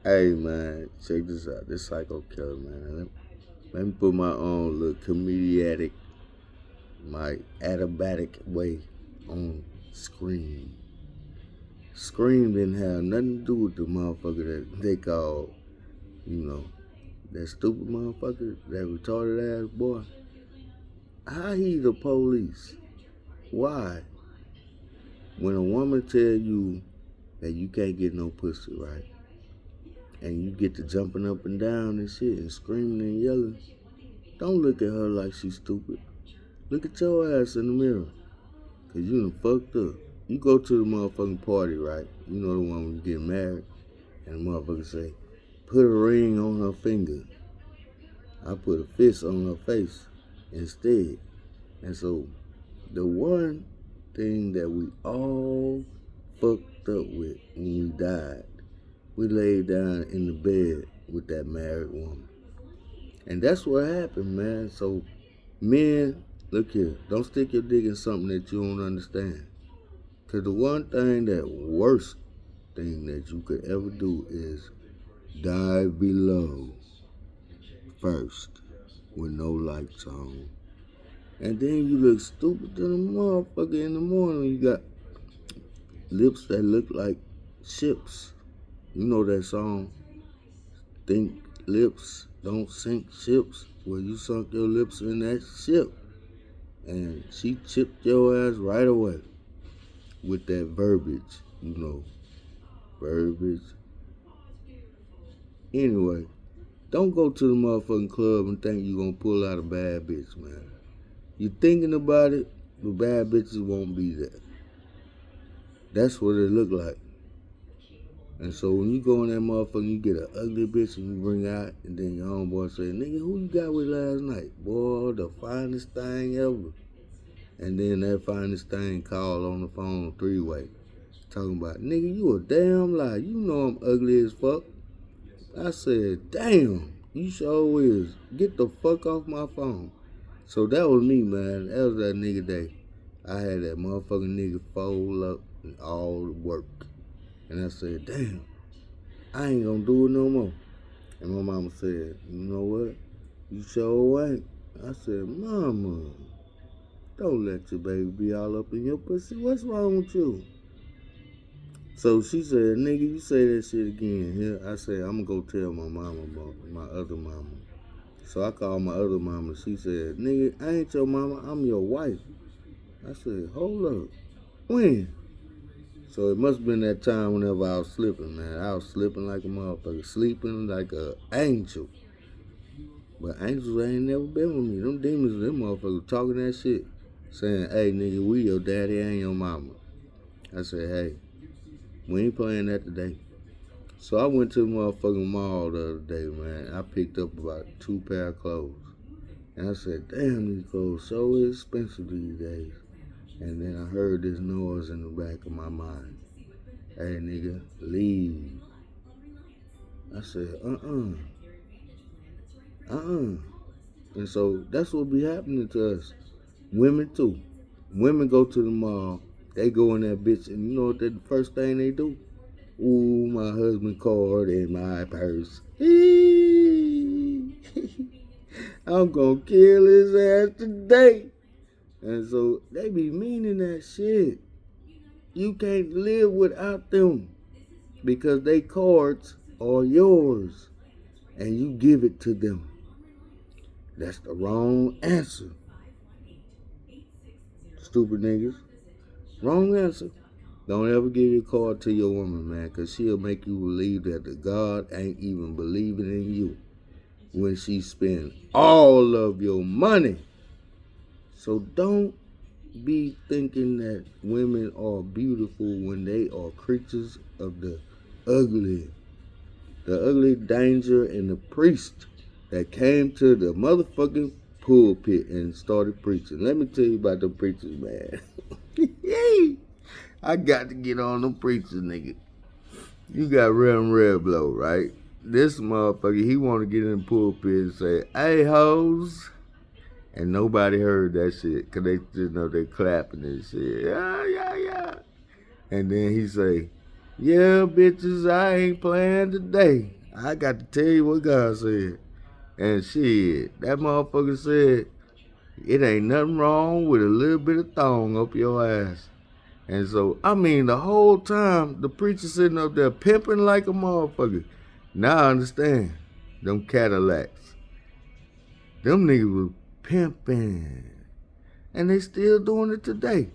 Hey man, check this out. This Psycho Killer, man. Let me put my own little comedic, my adabatic way on Scream. Scream didn't have nothing to do with the motherfucker that they call, you know, that stupid motherfucker, that retarded ass boy. How he the police? Why? When a woman tell you that you can't get no pussy, right? And you get to jumping up and down and shit and screaming and yelling, don't look at her like she's stupid. Look at your ass in the mirror. Cause you done fucked up. You go to the motherfucking party, right? You know the one when you get married and the motherfucker say, put a ring on her finger. I put a fist on her face instead. And so the one thing that we all fucked up with when we died, we laid down in the bed with that married woman. And that's what happened, man. So men, look here, don't stick your dick in something that you don't understand. Cause the one thing that worst thing that you could ever do is dive below first with no lights on. And then you look stupid to the motherfucker in the morning. You got lips that look like ships. You know that song, Think Lips Don't Sink Ships, where you sunk your lips in that ship. And she chipped your ass right away with that verbiage, verbiage. Anyway, don't go to the motherfucking club and think you gonna pull out a bad bitch, man. You thinking about it, the bad bitches won't be there. That's what it look like. And so when you go in that motherfucker, you get an ugly bitch and you bring out, and then your homeboy say, nigga, who you got with last night? Boy, the finest thing ever. And then that finest thing call on the phone three-way, talking about, nigga, you a damn lie. You know I'm ugly as fuck. I said, damn, you sure is. Get the fuck off my phone. So that was me, man. That was that nigga day. I had that motherfucking nigga fold up and all the work. And I said, damn, I ain't gonna do it no more. And my mama said, you know what? You sure ain't. I said, mama, don't let your baby be all up in your pussy. What's wrong with you? So she said, nigga, you say that shit again. Here, I said, I'm gonna go tell my mama about my other mama. So I called my other mama. She said, nigga, I ain't your mama, I'm your wife. I said, hold up. When? So it must have been that time whenever I was slipping, man. I was slipping like a motherfucker, sleeping like an angel. But angels ain't never been with me. Them demons, them motherfuckers talking that shit. Saying, hey, nigga, we your daddy and your mama. I said, hey, we ain't playing that today. So I went to the motherfucking mall the other day, man. I picked up about 2 pair of clothes. And I said, damn, these clothes so expensive these days. And then I heard this noise in the back of my mind. Hey, nigga, leave. I said, And so that's what be happening to us. Women, too. Women go to the mall. They go in that bitch, and you know what the first thing they do? Ooh, my husband card in my purse. I'm gonna kill his ass today. And so they be meaning that shit. You can't live without them because they cards are yours and you give it to them. That's the wrong answer. Stupid niggas. Wrong answer. Don't ever give your card to your woman, man, because she'll make you believe that the God ain't even believing in you when she spend all of your money. So don't be thinking that women are beautiful when they are creatures of the ugly. The ugly danger and the priest that came to the motherfucking pulpit and started preaching. Let me tell you about the preachers, man. I got to get on them preachers, nigga. You got Reverend Redblow, right? This motherfucker, he want to get in the pulpit and say, hey, hoes. And nobody heard that shit because they just know they clapping and shit. Yeah. And then he say, Yeah, bitches, I ain't playing today. I got to tell you what God said. And shit, that motherfucker said, it ain't nothing wrong with a little bit of thong up your ass. And so, I mean, the whole time, the preacher sitting up there pimping like a motherfucker. Now I understand. Them Cadillacs. Them niggas was pimping. And they still doing it today.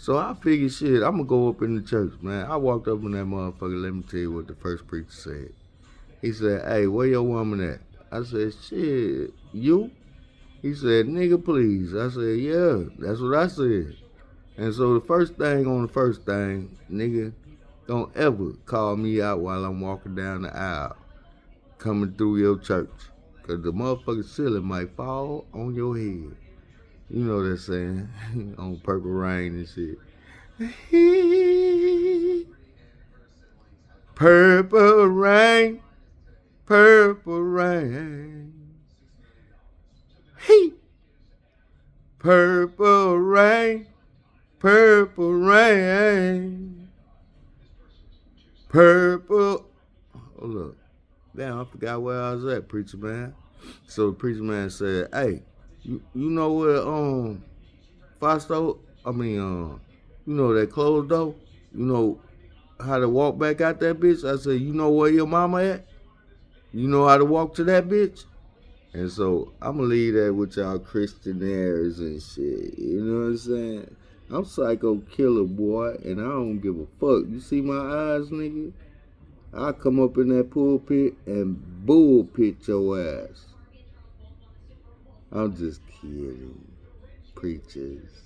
So I figured, shit, I'm going to go up in the church, man. I walked up in that motherfucker. Let me tell you what the first preacher said. He said, hey, where your woman at? I said, shit, you? He said, nigga, please. I said, yeah, that's what I said. And so the first thing on the first thing, nigga, don't ever call me out while I'm walking down the aisle coming through your church. Because the motherfucking ceiling might fall on your head. You know that saying, on Purple Rain and shit. Purple rain, purple rain. Hey, purple rain, purple rain, purple. Hold up. Damn, I forgot where I was at, preacher man. So the preacher man said, hey, you know where Fausto, you know that closed door? You know how to walk back out that bitch? I said, you know where your mama at? You know how to walk to that bitch? And so I'ma leave that with y'all Christianaires and shit. You know what I'm saying? I'm psycho killer, boy, and I don't give a fuck. You see my eyes, nigga? I come up in that pulpit and bullpit your ass. I'm just kidding, preachers.